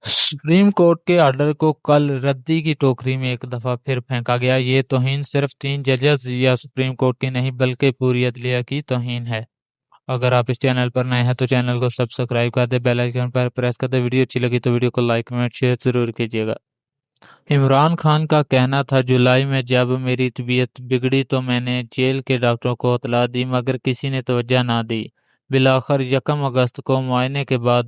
Supreme court کے order کو کل ردی کی ٹوکری میں ایک دفعہ پھر پھینکا گیا۔ یہ توہین صرف 3 ججز یا سپریم کورٹ کی نہیں بلکہ پوری عدلیہ کی توہین ہے۔ اگر آپ اس چینل پر نئے ہیں تو چینل کو سبسکرائب کر دیں، بیل آئیکن پر پریس کر دیں۔ ویڈیو اچھی لگی تو ویڈیو کو لائک کمنٹ شیئر ضرور کیجیے گا۔ عمران خان کا کہنا تھا، جولائی میں جب میری طبیعت بگڑی تو میں نے جیل کے ڈاکٹروں کو اطلاع دی مگر کسی نے توجہ نہ دی۔ بالآخر 1 اگست کو معائنے کے بعد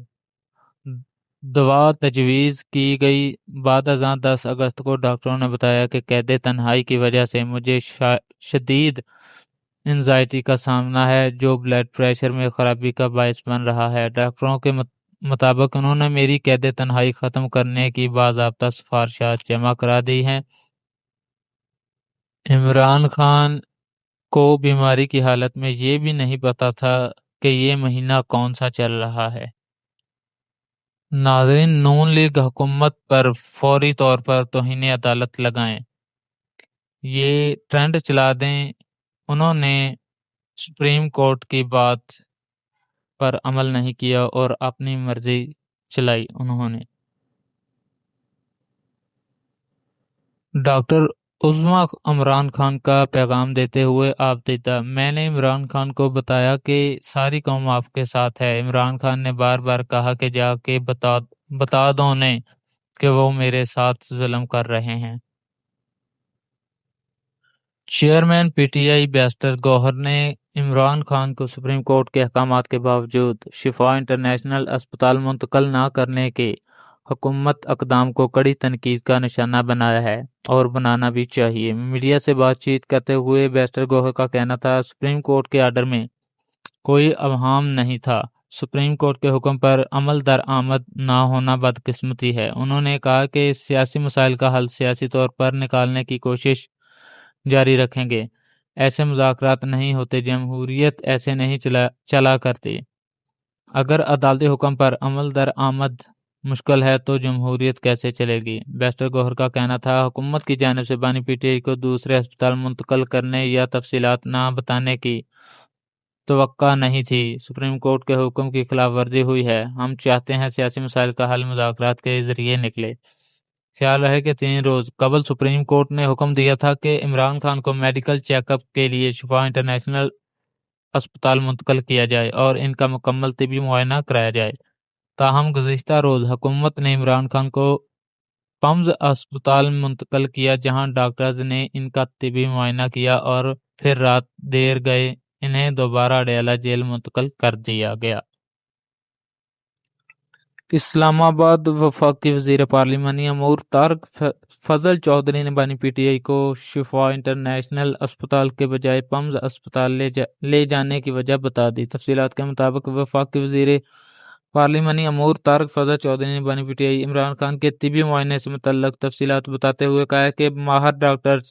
دوا تجویز کی گئی۔ بعد ازاں 10 اگست کو ڈاکٹروں نے بتایا کہ قید تنہائی کی وجہ سے مجھے شدید انزائٹی کا سامنا ہے جو بلڈ پریشر میں خرابی کا باعث بن رہا ہے۔ ڈاکٹروں کے مطابق انہوں نے میری قید تنہائی ختم کرنے کی باضابطہ سفارشات جمع کرا دی ہیں۔ عمران خان کو بیماری کی حالت میں یہ بھی نہیں پتا تھا کہ یہ مہینہ کون سا چل رہا ہے۔ ناظرین، نون لیگ حکومت پر فوری طور پر توہین عدالت لگائیں، یہ ٹرینڈ چلا دیں۔ انہوں نے سپریم کورٹ کی بات پر عمل نہیں کیا اور اپنی مرضی چلائی۔ انہوں نے ڈاکٹر عظمیٰ عمران خان کا پیغام دیتے ہوئے آپ دیتا، میں نے عمران خان کو بتایا کہ ساری قوم آپ کے ساتھ ہے۔ عمران خان نے بار بار کہا کہ جا کے بتا دو انہیں کہ وہ میرے ساتھ ظلم کر رہے ہیں۔ Chairman P T I barrister Gohar نے عمران خان کو سپریم کورٹ کے احکامات کے باوجود شفا انٹرنیشنل اسپتال منتقل نہ کرنے کے حکومت اقدام کو کڑی تنقید کا نشانہ بنایا ہے اور بنانا بھی چاہیے۔ میڈیا سے بات چیت کرتے ہوئے بیرسٹر گوہر کا کہنا تھا، سپریم کورٹ کے آرڈر میں کوئی ابہام نہیں تھا۔ سپریم کورٹ کے حکم پر عمل درآمد نہ ہونا بدقسمتی ہے۔ انہوں نے کہا کہ سیاسی مسائل کا حل سیاسی طور پر نکالنے کی کوشش جاری رکھیں گے۔ ایسے مذاکرات نہیں ہوتے، جمہوریت ایسے نہیں چلا کرتی۔ اگر عدالتی حکم پر عمل درآمد مشکل ہے تو جمہوریت کیسے چلے گی؟ بیرسٹر گوہر کا کہنا تھا، حکومت کی جانب سے بانی پی ٹی آئی کو دوسرے ہسپتال منتقل کرنے یا تفصیلات نہ بتانے کی توقع نہیں تھی۔ سپریم کورٹ کے حکم کی خلاف ورزی ہوئی ہے۔ ہم چاہتے ہیں سیاسی مسائل کا حل مذاکرات کے ذریعے نکلے۔ خیال رہے کہ 3 روز قبل سپریم کورٹ نے حکم دیا تھا کہ عمران خان کو میڈیکل چیک اپ کے لیے شفا انٹرنیشنل اسپتال منتقل کیا جائے اور ان کا مکمل طبی معائنہ کرایا جائے۔ تاہم گزشتہ روز حکومت نے عمران خان کو پمز اسپتال منتقل کیا جہاں ڈاکٹرز نے ان کا طبی معائنہ کیا اور پھر رات دیر گئے انہیں دوبارہ اڈیالہ جیل منتقل کر دیا گیا۔ اسلام آباد وفاقی وزیر پارلیمانی امور طارق فضل چودھری نے بانی پی ٹی آئی کو شفا انٹرنیشنل اسپتال کے بجائے پمز اسپتال لے جانے کی وجہ بتا دی۔ تفصیلات کے مطابق وفاقی وزیر پارلیمانی امور طارق فضل چودھری نے بانی پی ٹی آئی عمران خان کے طبی معائنے سے متعلق تفصیلات بتاتے ہوئے کہا کہ ماہر ڈاکٹرز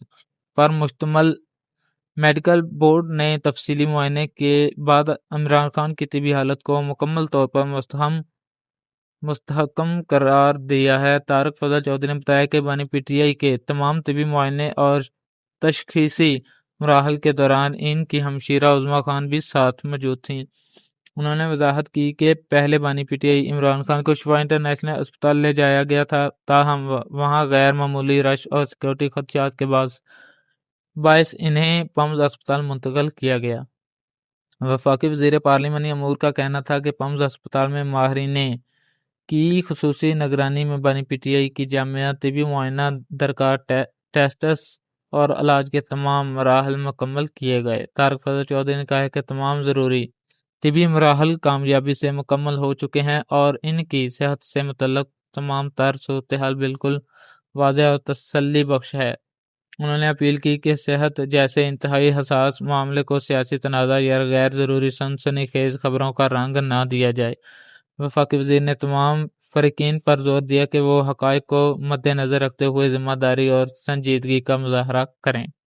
پر مشتمل میڈیکل بورڈ نے تفصیلی معائنے کے بعد عمران خان کی طبی حالت کو مکمل طور پر مستحکم قرار دیا ہے۔ طارق فضل چودھری نے بتایا کہ بانی پی ٹی آئی کے تمام طبی معائنے اور تشخیصی مراحل کے دوران ان کی ہمشیرہ عظمیٰ خان بھی ساتھ موجود تھیں۔ انہوں نے وضاحت کی کہ پہلے بانی پی ٹی آئی عمران خان کو شفا انٹرنیشنل اسپتال لے جایا گیا تھا، تاہم وہاں غیر معمولی رش اور سیکورٹی خدشات کے باعث انہیں پمز اسپتال منتقل کیا گیا۔ وفاقی وزیر پارلیمانی امور کا کہنا تھا کہ پمز اسپتال میں ماہرین کی خصوصی نگرانی میں بانی پی ٹی آئی کی جامع طبی معائنہ، درکار ٹیسٹس اور علاج کے تمام مراحل مکمل کیے گئے۔ طارق فضل چودھری نے کہا کہ تمام ضروری طبی مراحل کامیابی سے مکمل ہو چکے ہیں اور ان کی صحت سے متعلق تمام تر صورتحال بالکل واضح اور تسلی بخش ہے۔ انہوں نے اپیل کی کہ صحت جیسے انتہائی حساس معاملے کو سیاسی تنازع یا غیر ضروری سنسنی خیز خبروں کا رنگ نہ دیا جائے۔ وفاقی وزیر نے تمام فریقین پر زور دیا کہ وہ حقائق کو مد نظر رکھتے ہوئے ذمہ داری اور سنجیدگی کا مظاہرہ کریں۔